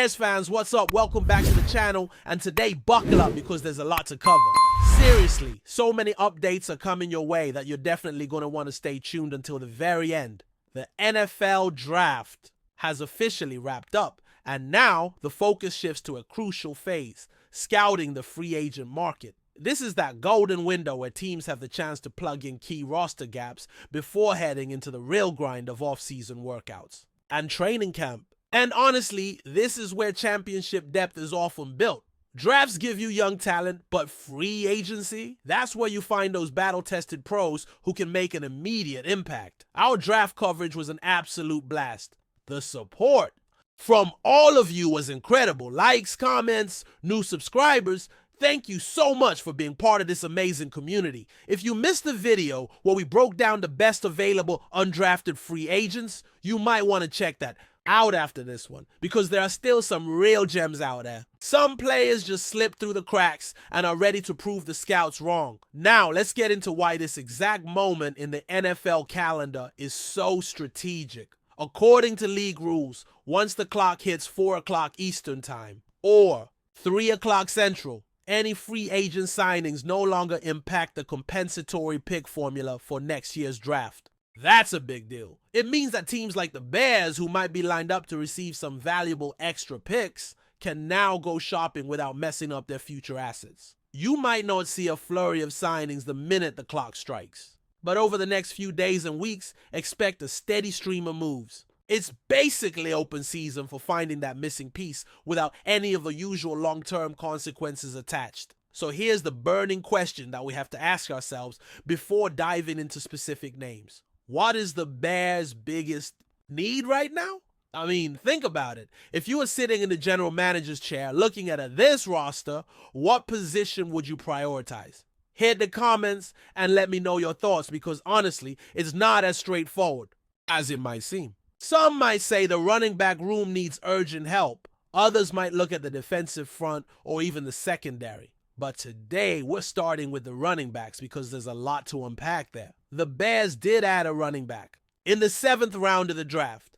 Bears fans, what's up? Welcome back to the channel, and today buckle up because there's a lot to cover. Seriously, so many updates are coming your way that you're definitely going to want to stay tuned until the very end. The NFL draft has officially wrapped up, and now the focus shifts to a crucial phase, scouting the free agent market. This is that golden window where teams have the chance to plug in key roster gaps before heading into the real grind of off-season workouts and training camp. And honestly, this is where championship depth is often built. Drafts give you young talent, but free agency? That's where you find those battle-tested pros who can make an immediate impact. Our draft coverage was an absolute blast. The support from all of you was incredible. Likes, comments, new subscribers. Thank you so much for being part of this amazing community. If you missed the video where we broke down the best available undrafted free agents, you might want to check that out after this one, because there are still some real gems out there. Some players just slip through the cracks and are ready to prove the scouts wrong. Now, let's get into why this exact moment in the NFL calendar is so strategic. According to league rules, once the clock hits 4 o'clock Eastern Time or 3 o'clock Central, any free agent signings no longer impact the compensatory pick formula for next year's draft. That's a big deal. It means that teams like the Bears, who might be lined up to receive some valuable extra picks, can now go shopping without messing up their future assets. You might not see a flurry of signings the minute the clock strikes, but over the next few days and weeks, expect a steady stream of moves. It's basically open season for finding that missing piece without any of the usual long-term consequences attached. So here's the burning question that we have to ask ourselves before diving into specific names. What is the Bears' biggest need right now? I mean, think about it. If you were sitting in the general manager's chair looking at this roster, what position would you prioritize? Hit the comments and let me know your thoughts, because honestly, it's not as straightforward as it might seem. Some might say the running back room needs urgent help. Others might look at the defensive front or even the secondary. But today, we're starting with the running backs because there's a lot to unpack there. The Bears did add a running back in the 7th round of the draft,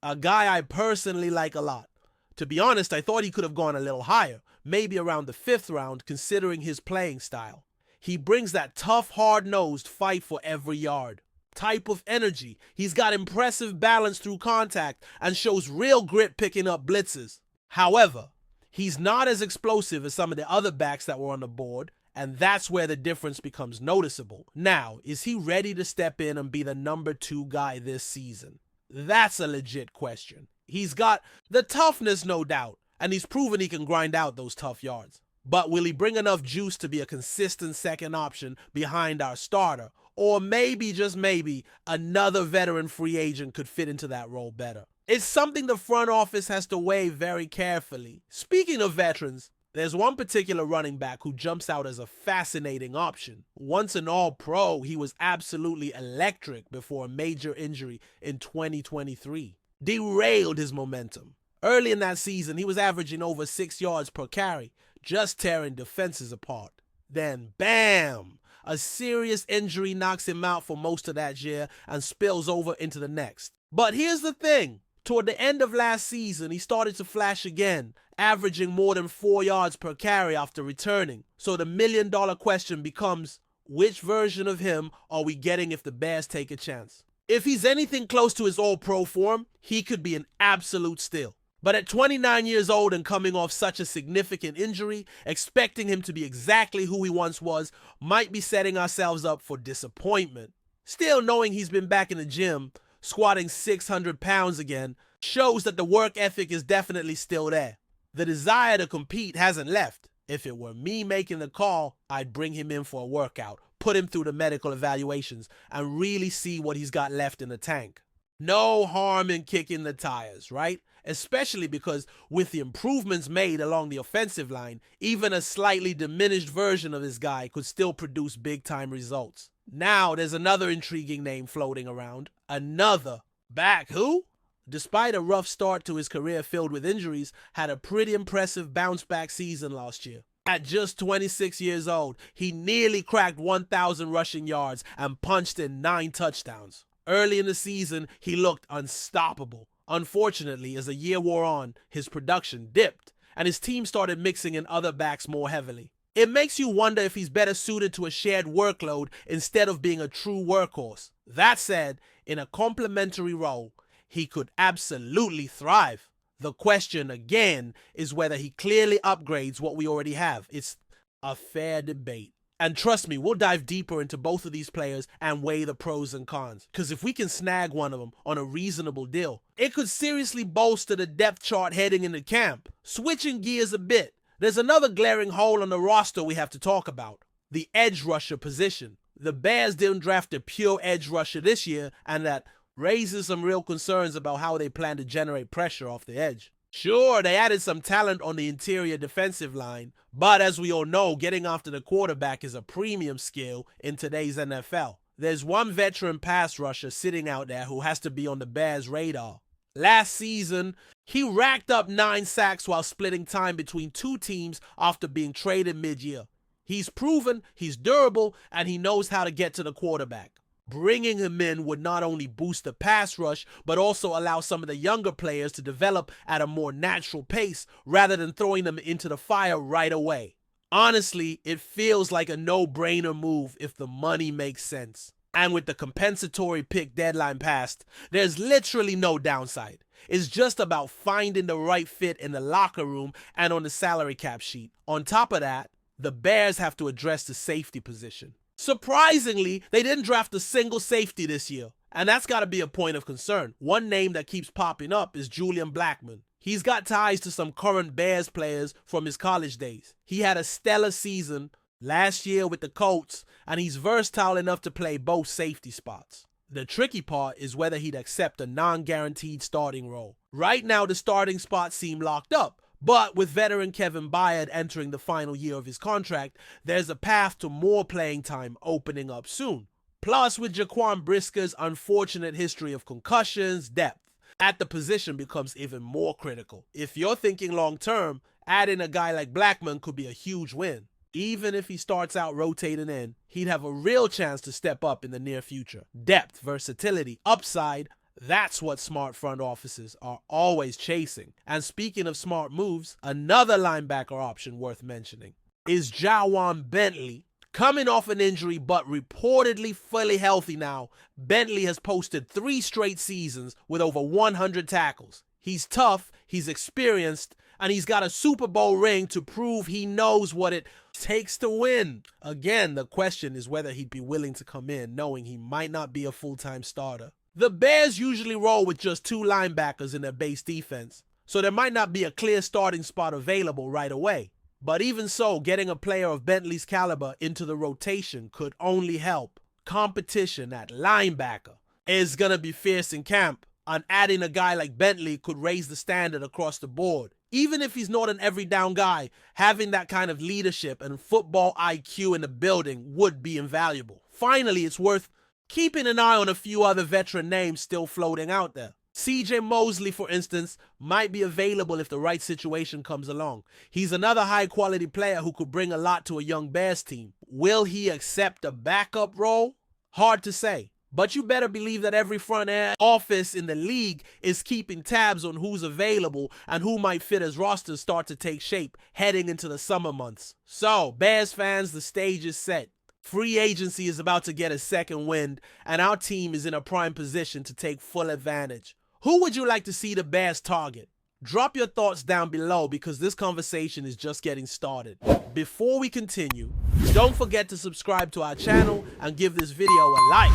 a guy I personally like a lot. To be honest, I thought he could have gone a little higher, maybe around the 5th round, considering his playing style. He brings that tough, hard-nosed fight for every yard type of energy. He's got impressive balance through contact and shows real grit picking up blitzes. However, he's not as explosive as some of the other backs that were on the board, and that's where the difference becomes noticeable. Now, is he ready to step in and be the number 2 guy this season? That's a legit question. He's got the toughness, no doubt, and he's proven he can grind out those tough yards. But will he bring enough juice to be a consistent second option behind our starter? Or maybe, just maybe, another veteran free agent could fit into that role better. It's something the front office has to weigh very carefully. Speaking of veterans, there's one particular running back who jumps out as a fascinating option. Once an All-Pro, he was absolutely electric before a major injury in 2023. Derailed his momentum. Early in that season, he was averaging over 6 yards per carry, just tearing defenses apart. Then, bam! A serious injury knocks him out for most of that year and spills over into the next. But here's the thing. Toward the end of last season, he started to flash again, averaging more than 4 yards per carry after returning. So the million-dollar question becomes, which version of him are we getting if the Bears take a chance? If he's anything close to his All-Pro form, he could be an absolute steal. But at 29 years old and coming off such a significant injury, expecting him to be exactly who he once was might be setting ourselves up for disappointment. Still, knowing he's been back in the gym, squatting 600 pounds again, shows that the work ethic is definitely still there. The desire to compete hasn't left. If it were me making the call, I'd bring him in for a workout, put him through the medical evaluations, and really see what he's got left in the tank. No harm in kicking the tires, right? Especially because with the improvements made along the offensive line, even a slightly diminished version of this guy could still produce big-time results. Now, there's another intriguing name floating around. Another back who, despite a rough start to his career filled with injuries, had a pretty impressive bounce-back season last year. At just 26 years old, he nearly cracked 1,000 rushing yards and punched in 9 touchdowns. Early in the season, he looked unstoppable. Unfortunately, as the year wore on, his production dipped, and his team started mixing in other backs more heavily. It makes you wonder if he's better suited to a shared workload instead of being a true workhorse. That said, in a complementary role, he could absolutely thrive. The question, again, is whether he clearly upgrades what we already have. It's a fair debate. And trust me, we'll dive deeper into both of these players and weigh the pros and cons. Because if we can snag one of them on a reasonable deal, it could seriously bolster the depth chart heading into camp. Switching gears a bit, there's another glaring hole on the roster we have to talk about: the edge rusher position. The Bears didn't draft a pure edge rusher this year, and that raises some real concerns about how they plan to generate pressure off the edge. Sure, they added some talent on the interior defensive line, but as we all know, getting after the quarterback is a premium skill in today's NFL. There's one veteran pass rusher sitting out there who has to be on the Bears' radar. Last season, he racked up 9 sacks while splitting time between 2 teams after being traded mid-year. He's proven, he's durable, and he knows how to get to the quarterback. Bringing him in would not only boost the pass rush, but also allow some of the younger players to develop at a more natural pace rather than throwing them into the fire right away. Honestly, it feels like a no-brainer move if the money makes sense. And with the compensatory pick deadline passed, there's literally no downside. It's just about finding the right fit in the locker room and on the salary cap sheet. On top of that, the Bears have to address the safety position. Surprisingly, they didn't draft a single safety this year, and that's got to be a point of concern. One name that keeps popping up is Julian Blackmon. He's got ties to some current Bears players from his college days. He had a stellar season last year with the Colts, and he's versatile enough to play both safety spots. The tricky part is whether he'd accept a non-guaranteed starting role. Right now, the starting spots seem locked up, but with veteran Kevin Byard entering the final year of his contract, there's a path to more playing time opening up soon. Plus, with Jaquan Brisker's unfortunate history of concussions, depth at the position becomes even more critical. If you're thinking long-term, adding a guy like Blackmon could be a huge win. Even if he starts out rotating in, he'd have a real chance to step up in the near future. Depth, versatility, upside, that's what smart front offices are always chasing. And speaking of smart moves, another linebacker option worth mentioning is Jawan Bentley. Coming off an injury but reportedly fully healthy now, Bentley has posted 3 straight seasons with over 100 tackles. He's tough, he's experienced, and he's got a Super Bowl ring to prove he knows what it takes to win. Again, the question is whether he'd be willing to come in knowing he might not be a full-time starter. The Bears usually roll with just 2 linebackers in their base defense, so there might not be a clear starting spot available right away. But even so, getting a player of Bentley's caliber into the rotation could only help. Competition at linebacker is going to be fierce in camp, and adding a guy like Bentley could raise the standard across the board. Even if he's not an every down guy, having that kind of leadership and football IQ in the building would be invaluable. Finally, it's worth keeping an eye on a few other veteran names still floating out there. CJ Mosley, for instance, might be available if the right situation comes along. He's another high-quality player who could bring a lot to a young Bears team. Will he accept a backup role? Hard to say. But you better believe that every front office in the league is keeping tabs on who's available and who might fit as rosters start to take shape heading into the summer months. So, Bears fans, the stage is set. Free agency is about to get a second wind, and our team is in a prime position to take full advantage. Who would you like to see the Bears target? Drop your thoughts down below because this conversation is just getting started. Before we continue, don't forget to subscribe to our channel and give this video a like.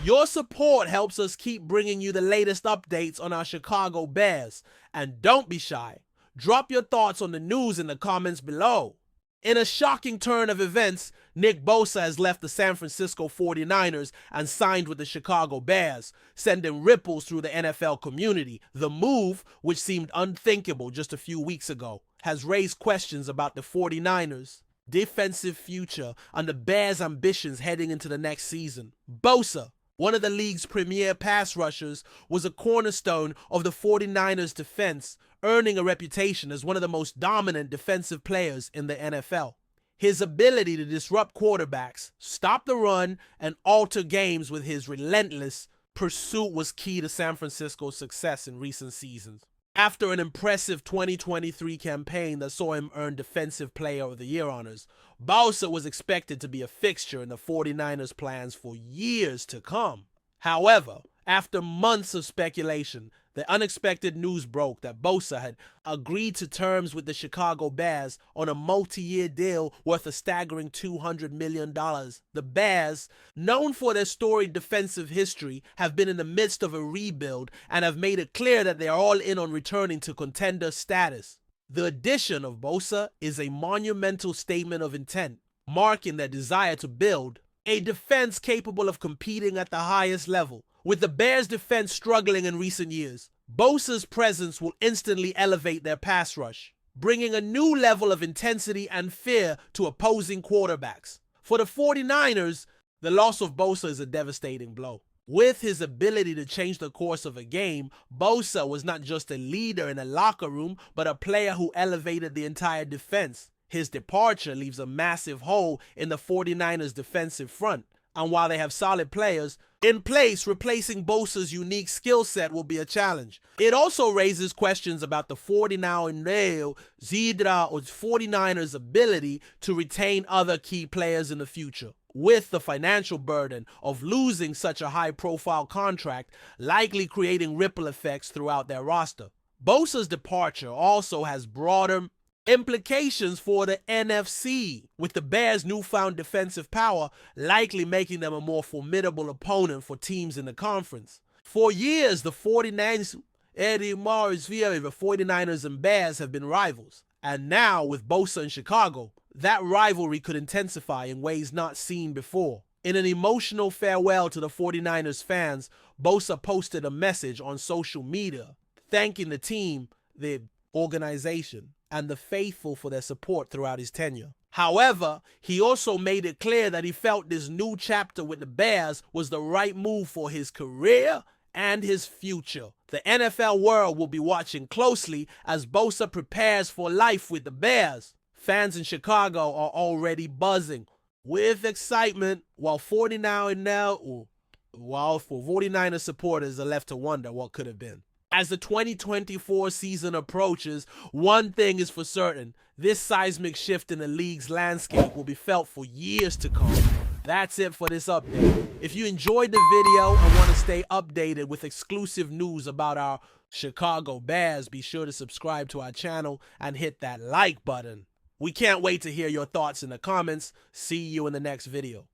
Your support helps us keep bringing you the latest updates on our Chicago Bears. And don't be shy. Drop your thoughts on the news in the comments below. In a shocking turn of events, Nick Bosa has left the San Francisco 49ers and signed with the Chicago Bears, sending ripples through the NFL community. The move, which seemed unthinkable just a few weeks ago, has raised questions about the 49ers' defensive future and the Bears' ambitions heading into the next season. Bosa, one of the league's premier pass rushers, was a cornerstone of the 49ers' defense, earning a reputation as one of the most dominant defensive players in the NFL. His ability to disrupt quarterbacks, stop the run, and alter games with his relentless pursuit was key to San Francisco's success in recent seasons. After an impressive 2023 campaign that saw him earn Defensive Player of the Year honors, Bosa was expected to be a fixture in the 49ers' plans for years to come. However, after months of speculation, the unexpected news broke that Bosa had agreed to terms with the Chicago Bears on a multi-year deal worth a staggering $200 million. The Bears, known for their storied defensive history, have been in the midst of a rebuild and have made it clear that they are all in on returning to contender status. The addition of Bosa is a monumental statement of intent, marking their desire to build a defense capable of competing at the highest level. With the Bears' defense struggling in recent years, Bosa's presence will instantly elevate their pass rush, bringing a new level of intensity and fear to opposing quarterbacks. For the 49ers, the loss of Bosa is a devastating blow. With his ability to change the course of a game, Bosa was not just a leader in a locker room, but a player who elevated the entire defense. His departure leaves a massive hole in the 49ers' defensive front, and while they have solid players in place, replacing Bosa's unique skill set will be a challenge. It also raises questions about the 49ers' 49ers' ability to retain other key players in the future, with the financial burden of losing such a high-profile contract likely creating ripple effects throughout their roster. Bosa's departure also has broader implications for the NFC, with the Bears' newfound defensive power likely making them a more formidable opponent for teams in the conference. For years, the 49ers and Bears have been rivals, and now with Bosa in Chicago, that rivalry could intensify in ways not seen before. In an emotional farewell to the 49ers fans, Bosa posted a message on social media thanking the team, the organization, and the faithful for their support throughout his tenure. However, he also made it clear that he felt this new chapter with the Bears was the right move for his career and his future. The NFL world will be watching closely as Bosa prepares for life with the Bears. Fans in Chicago are already buzzing with excitement, while 49ers supporters are left to wonder what could have been. As the 2024 season approaches, one thing is for certain: this seismic shift in the league's landscape will be felt for years to come. That's it for this update. If you enjoyed the video and want to stay updated with exclusive news about our Chicago Bears, be sure to subscribe to our channel and hit that like button. We can't wait to hear your thoughts in the comments. See you in the next video.